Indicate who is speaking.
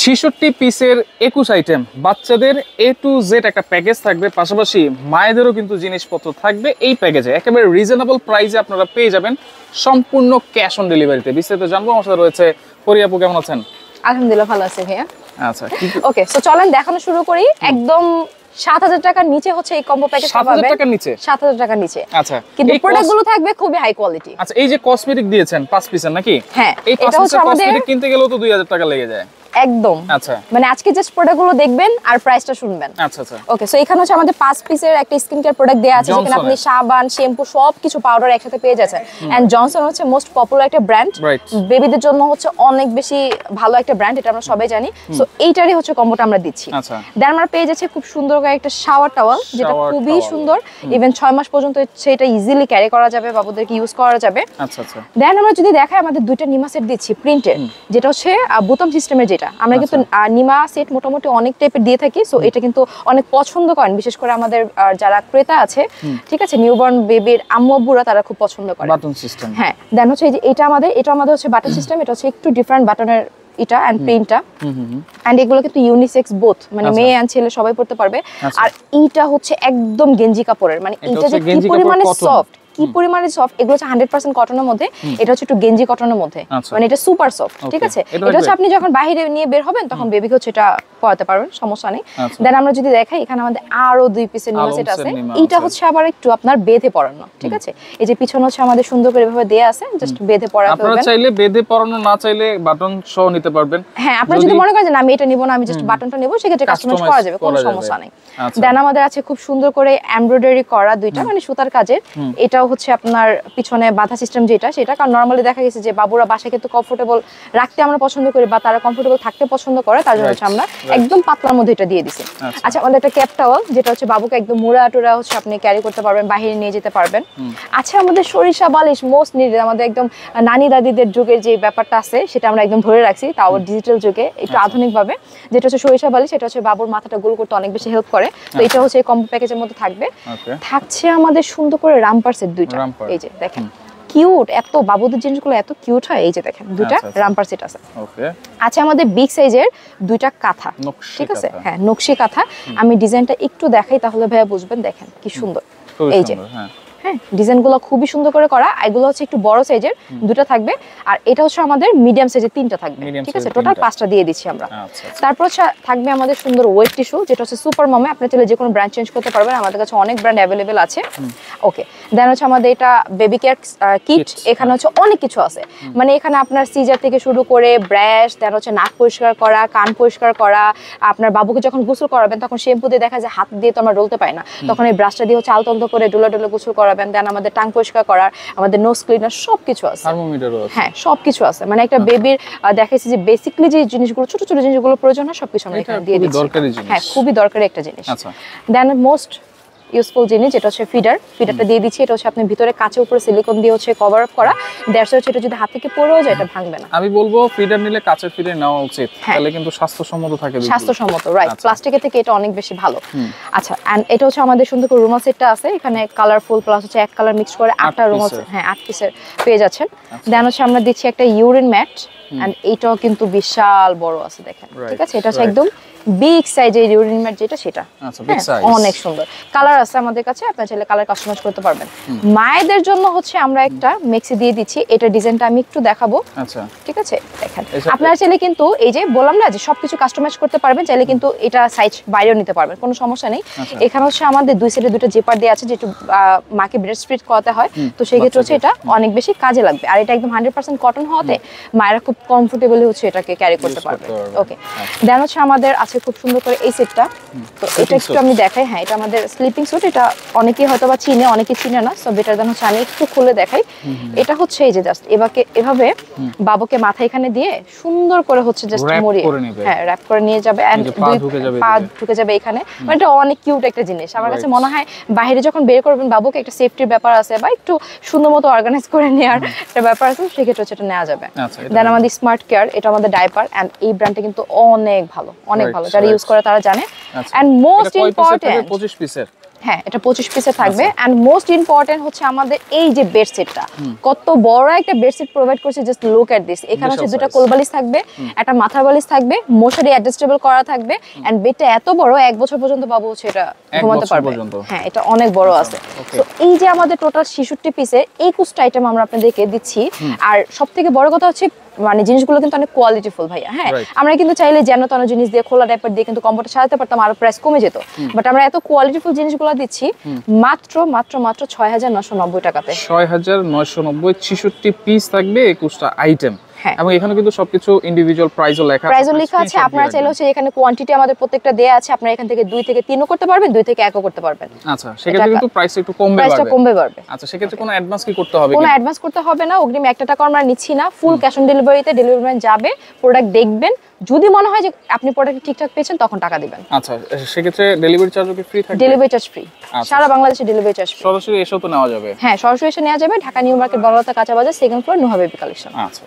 Speaker 1: 66 পিসের 21 আইটেম, বাচ্চাদের A to Z একটা প্যাকেজ থাকবে, পাশাপাশি মায়েদেরও কিন্তু জিনিসপত্র থাকবে এই প্যাকেজে। একেবারে রিজনেবল প্রাইসে আপনারা পেয়ে যাবেন, সম্পূর্ণ ক্যাশ অন ডেলিভারিতে। বিস্তারিত জানবো, আমার সাথে রয়েছে পরিয়া আপু। কেমন আছেন?
Speaker 2: আলহামদুলিল্লাহ ভালো আছি ভাইয়া।
Speaker 1: আচ্ছা,
Speaker 2: ওকে, সো চলেন দেখানো শুরু করি। একদম 7000 টাকার নিচে হচ্ছে এই কম্বো প্যাকেজ পাবেন।
Speaker 1: 7000 টাকার নিচে?
Speaker 2: 7000 টাকার নিচে।
Speaker 1: আচ্ছা,
Speaker 2: কিন্তু প্রোডাক্টগুলো থাকবে খুবই হাই কোয়ালিটি।
Speaker 1: আচ্ছা, এই যে কসমেটিক দিয়েছেন 5 পিসের নাকি?
Speaker 2: হ্যাঁ,
Speaker 1: এই 5 পিসের কসমেটিক কিনতে গেলেও তো 2000 টাকা লেগে যায়।
Speaker 2: একদম।
Speaker 1: আচ্ছা,
Speaker 2: মানে আজকে জাস্ট প্রোডাক্টগুলো দেখবেন আর প্রাইসটা শুনবেন।
Speaker 1: আচ্ছা আচ্ছা।
Speaker 2: ওকে, সো এখানে হচ্ছে আমাদের 5 পিসের একটা স্কিন কেয়ার প্রোডাক্ট দেয়া আছে, যেখানে আপনি সাবান, শ্যাম্পু সবকিছু পাউডার একসাথে পেয়ে যাচ্ছেন। এন্ড জনসন হচ্ছে মোস্ট পপুলার একটা ব্র্যান্ড, বেবিদের জন্য হচ্ছে অনেক বেশি ভালো একটা ব্র্যান্ড, এটা আমরা সবাই জানি। সো এইটারই হচ্ছে কম্বোটা আমরা দিচ্ছি।
Speaker 1: আচ্ছা,
Speaker 2: দেন আমরা পেয়ে যাচ্ছে খুব সুন্দর করে একটা শাওয়ার টাওয়াল, যেটা খুবই সুন্দর। ইভেন 6 মাস পর্যন্ত সেটা ইজিলি ক্যারি করা যাবে, বাবুদেরকে ইউজ করা যাবে।
Speaker 1: আচ্ছা আচ্ছা।
Speaker 2: দেন আমরা যদি দেখাই, আমাদের দুইটা নিমা সেট দিচ্ছি প্রিন্টের, যেটা হচ্ছে বোতাম সিস্টেমের। যেটা আমরা কিন্তু নিমা সেট মোটামুটি অনেক টাইপের দিয়ে থাকি। সো এটা কিন্তু অনেক পছন্দ করেন, বিশেষ করে আমাদের যারা ক্রেতা আছে, ঠিক আছে, নিউবর্ন বেবির আম্মু আব্বুরা, তারা খুব পছন্দ করে
Speaker 1: বাটন সিস্টেম।
Speaker 2: হ্যাঁ, দেন হচ্ছে এই যে এটা আমাদের হচ্ছে বাটন সিস্টেম। এটা হচ্ছে একটু ডিফারেন্ট বাটনের এটা এন্ড প্রিন্টটা। এন্ড এগুলো কিন্তু ইউনিসেক্স বোথ, মানে মেয়ে এন্ড ছেলে সবাই পড়তে পারবে। আর এইটা হচ্ছে একদম গেঞ্জি কাপড়ের, মানে এটা যে কি পরিমাণে সফট, কি পরিমাণে সফট। এগুলো হচ্ছে 100% কটনের মধ্যে, এটা হচ্ছে একটু গেঞ্জি কটনের মধ্যে, মানে এটা সুপার সফট, ঠিক আছে। এটা হচ্ছে আপনি যখন বাইরে নিয়ে বের হবেন তখন বেবিকে হচ্ছে এটা পরাতে পারবেন, সমস্যা নেই। দেন আমরা যদি দেখাই, এখানে আমাদের আরো 2 পিসের নিমা সেট আছে। এটা হচ্ছে আবার একটু আপনার বেঁধে পরানো, ঠিক আছে। এই যে পিছনে হচ্ছে আমাদের সুন্দর করে এভাবে দেয়া আছে, জাস্ট বেঁধে পরাতে পারবেন।
Speaker 1: আপনারা চাইলে বেঁধে পরানো, না চাইলে বাটন সহ নিতে পারবেন।
Speaker 2: হ্যাঁ, আপনারা যদি মনে করেন যে না আমি এটা নিব না, আমি জাস্ট বাটনটা নেব, সেক্ষেত্রে কাস্টমাইজ করা যাবে, কোনো সমস্যা নেই। দেন আমাদের আছে খুব সুন্দর করে এমব্রয়ডারি করা দুইটা, মানে সুতার কাজের। এটাও হচ্ছে আপনার পিছনে বাঁধা সিস্টেম যেটা, সেটা কারণ নরমালি দেখা গেছে যে বাবুরা বাসায় কিন্তু কমফোর্টেবল রাখতে আমরা পছন্দ করি, বা তারা কমফোর্টেবল থাকতে পছন্দ করে, তার জন্য হচ্ছে আমরা একদম পাতলার মধ্যে এটা দিয়ে দিছি। আচ্ছা, আমাদের একটা ক্যাপ টাওয়াল, যেটা হচ্ছে বাবুকে একদম মুড়া টুরা হচ্ছে আপনি ক্যারি করতে পারবেন, বাইরে নিয়ে যেতে পারবেন। আচ্ছা, আমাদের সরিষা বালিশ মোস্ট নিডেড, আমাদের একদম নানি দাদিদের যুগের যে ব্যাপারটা আছে সেটা আমরা একদম ধরে রাখছি, তাও ডিজিটাল যুগে একটু আধুনিক ভাবে। যেটা হচ্ছে সরিষা বালিশ, এটা হচ্ছে বাবুর মাথাটা গোল করতে অনেক বেশি হেল্প করে। তো এটা হচ্ছে এই কম্বো প্যাকেজের মধ্যে থাকবে। থাকছে আমাদের সুন্দর করে রামপার সেট দুইটা, এই যে দেখেন কিউট, এত বাবুদের জিনিসগুলো এত কিউট হয়। এই যে দেখেন দুইটা রামপার সেট আছে। ওকে, আছে আমাদের বিগ সাইজের দুইটা কাঁথা, ঠিক আছে। হ্যাঁ, নকশি কাঁথা। আমি ডিজাইনটা একটু দেখাই, তাহলে ভাইয়া বুঝবেন। দেখেন কি সুন্দর, এই যে হ্যাঁ, ডিজাইনগুলো খুবই সুন্দর করে করা। এগুলো হচ্ছে একটু বড় সাইজের দুটো থাকবে, আর এটা হচ্ছে আমাদের মিডিয়াম সাইজের 3টা থাকবে, ঠিক আছে। টোটাল 5টা দিয়ে দিচ্ছি আমরা। তারপর থাকবে আমাদের সুন্দর ওয়েট টিস্যু, যেটা হচ্ছে সুপার মমে। আপনি চাইলে যে কোনো ব্র্যান্ড চেঞ্জ করতে পারবেন, আমাদের কাছে অনেক ব্র্যান্ড অ্যাভেলেবেল আছে। ওকে, দেন হচ্ছে আমাদের এটা বেবি কেয়ার কিট। এখানে হচ্ছে অনেক কিছু আছে, মানে এখানে আপনার সিজার থেকে শুরু করে ব্রাশ, দেন হচ্ছে নাক পরিষ্কার করা, কান পরিষ্কার করা। আপনার বাবুকে যখন গোসল করাবেন তখন শ্যাম্পু দিয়ে দেখা যায় হাত দিয়ে তো আমরা ডলতে পাই না, তখন এই ব্রাশটা দিয়ে হচ্ছে আলতো করে ডোলা ডোলা গোসল করাবেন। দেন আমাদের টাং পরিষ্কার করার, আমাদের নোজ ক্লিনার, সবকিছু আছে, থার্মোমিটারও আছে। হ্যাঁ, সবকিছু আছে। মানে একটা বেবির দেখাইছি যে বেসিক্যালি যে জিনিসগুলো, ছোট ছোট জিনিসগুলো প্রয়োজন হয়, সবকিছু আমরা এখানে দিয়ে দিচ্ছি। হ্যাঁ, খুবই দরকারি একটা জিনিস। দেন মোস্ট ইউজফুল জিনিস, যেটা হচ্ছে ফিডারটা দিয়ে দিচ্ছি। এটা হচ্ছে আপনি ভিতরে কাঁচের উপরে সিলিকন দিয়ে হচ্ছে কভার আপ করা, দ্যাটস হচ্ছে এটা যদি হাত থেকে পড়েও যায় এটা ভাঙবে না।
Speaker 1: আমি বলবো ফিডার নিলে কাঁচের ফিডার নেওয়া উচিত, তাহলে কিন্তু স্বাস্থ্যসম্মত থাকে।
Speaker 2: স্বাস্থ্যসম্মত, রাইট। প্লাস্টিকের থেকে এটা অনেক বেশি ভালো। আচ্ছা, এন্ড এটা হচ্ছে আমাদের সুন্দর করে রুমাল সেটটা আছে, এখানে কালারফুল প্লাস হচ্ছে এক কালার মিক্স করে 8টা রুমাল, হ্যাঁ 8 পিসের পেয়ে যাচ্ছেন। দেন হচ্ছে আমরা দিচ্ছি একটা ইউরিন ম্যাট, এন্ড এইটাও কিন্তু বিশাল বড় আছে, দেখেন, ঠিক আছে। এটা হচ্ছে একদম বিগ সাইজের ইউরিন ম্যাট, যেটা সেটা অনেক সুন্দর। কালার আছে আমাদের কাছে, আপনারা চাইলে কালার কাস্টমাইজ করতে পারবেন। মায়েদের জন্য হচ্ছে আমরা একটা মেক্সি দিয়ে দিচ্ছি, এটা ডিজাইনটা আমি একটু দেখাবো। আচ্ছা, ঠিক আছে, দেখেন। আপনারা চাইলে কিন্তু এই যে বললাম না যে সবকিছু কাস্টমাইজ করতে পারবেন, চাইলে কিন্তু এটা সাইজ বাইরেও নিতে পারবেন, কোনো সমস্যা নেই। এখানে হচ্ছে আমাদের দুই সাইডে দুটো জেপার দেওয়া আছে, যেটা মাকে ব্রেস্ট ফিড করাতে হয়, তো সেই ক্ষেত্রে হচ্ছে এটা অনেক বেশি কাজে লাগবে। আর এটা একদম 100% কটন হওয়াতে মায়েরা খুব কমফোর্টেবলি হচ্ছে এটাকে ক্যারি করতে পারবে। ওকে, দেন হচ্ছে আমাদের আছে খুব সুন্দর করে এই সেটটা, তো এটা একটু আমি দেখাই। হ্যাঁ, এটা আমাদের স্লিপিং স্যুট, এটা অনেকেই হয়তো বা চিনে, অনেকে চিনে না, সো বেটার দেন হচ্ছে আমি একটু খুলে দেখাই। এটা হচ্ছে এই যে জাস্ট এভাবে বাবুকে মাথা এখানে দিয়ে সুন্দর করে হচ্ছে জাস্ট মরিয়ে, হ্যাঁ, র‍্যাপ করে নিয়ে যাবে, এন্ড পা ঢুকে যাবে এখানে। মানে এটা অনেক কিউট একটা জিনিস। আমার কাছে মনে হয় বাইরে যখন বের করবেন বাবুকে, একটা সেফটির ব্যাপার আছে, বা একটু সুন্দর মতো অর্গানাইজ করে নেওয়ার একটা ব্যাপার আছে, সেক্ষেত্রে হচ্ছে এটা নেওয়া যাবে। দেন আমাদের স্মার্ট কেয়ার, এটা আমাদের ডাইপার, এন্ড এই ব্র্যান্ডটা কিন্তু অনেক ভালো, অনেক ভালো, যারা ইউজ করে তারা জানে। এন্ড মোস্ট ইম্পর্টেন্ট,
Speaker 1: 25 পিসের
Speaker 2: হ্যাঁ, এটা 25 পিসের থাকবে। এন্ড মোস্ট ইম্পর্টেন্ট হচ্ছে আমাদের এই যে বেডশিটটা, কত বড় একটা বেডশিট প্রোভাইড করছে, জাস্ট লুক এট দিস। এখানে হচ্ছে দুটো কোল বালিশ থাকবে, একটা মাথার বালিশ থাকবে, মশারি অ্যাডজাস্টেবল করা থাকবে। এন্ড বেডটা এত বড়, 1 বছর পর্যন্ত বাবু হচ্ছে এটা ঘুমাতে পারবে। হ্যাঁ, এটা অনেক বড় আছে। তো এই যে আমাদের টোটাল 66 পিসের 21টা আইটেম আমরা আপনাদেরকে দিচ্ছি। আর সবথেকে বড় কথা হচ্ছে মানে জিনিসগুলো কিন্তু অনেক কোয়ালিটিফুল ভাইয়া। হ্যাঁ, আমরা কিন্তু চাইলে যেন তেন জিনিস দিয়ে, খোলা ডাইপার দিয়ে কিন্তু কম্বোটা সাজাতে পারতাম, আরো প্রাইস কমে যেত। বাট আমরা এত কোয়ালিটিফুল জিনিসগুলো দিচ্ছি মাত্র 6990 টাকাতে।
Speaker 1: 6990, 66 পিস থাকবে, 21টা আইটেম। এবং এখানে কিন্তু সবকিছু ইন্ডিভিজুয়াল প্রাইসও লেখা
Speaker 2: আছে। আপনারা চাইলে হচ্ছে এখানে কোয়ান্টিটি আমাদের প্রত্যেকটা দেয়া আছে। আপনারা এখান থেকে 2 থেকে 3ও করতে পারবেন, 2 থেকে 1ও করতে পারবেন।
Speaker 1: আচ্ছা, সেক্ষেত্রে কিন্তু প্রাইস একটু কমবে পারবে। আচ্ছা, সেক্ষেত্রে কোনো অ্যাডভান্স কি করতে হবে?
Speaker 2: কোনো অ্যাডভান্স করতে হবে না, অগ্রিম 1 টাকা আমরা নিচ্ছি না। ফুল ক্যাশ অন ডেলিভারিতে ডেলিভারি ম্যান যাবে, প্রোডাক্ট দেখবেন, যদি মনে হয় যে আপনি প্রোডাক্ট ঠিকঠাক পেয়েছেন তখন টাকা দিবেন।
Speaker 1: আচ্ছা, সেক্ষেত্রে ডেলিভারি চার্জও কি ফ্রি থাকবে?
Speaker 2: ডেলিভারি চার্জ ফ্রি, সারা বাংলাদেশে ডেলিভারি চার্জ ফ্রি।
Speaker 1: সরাসরি এসেও তো নেওয়া যাবে?
Speaker 2: হ্যাঁ, সরাসরি এসে নেওয়া যাবে। ঢাকা নিউ মার্কেট, বড়লতা, কাঁচা বাজার, second floor, Nuha baby collection.
Speaker 1: আচ্ছা।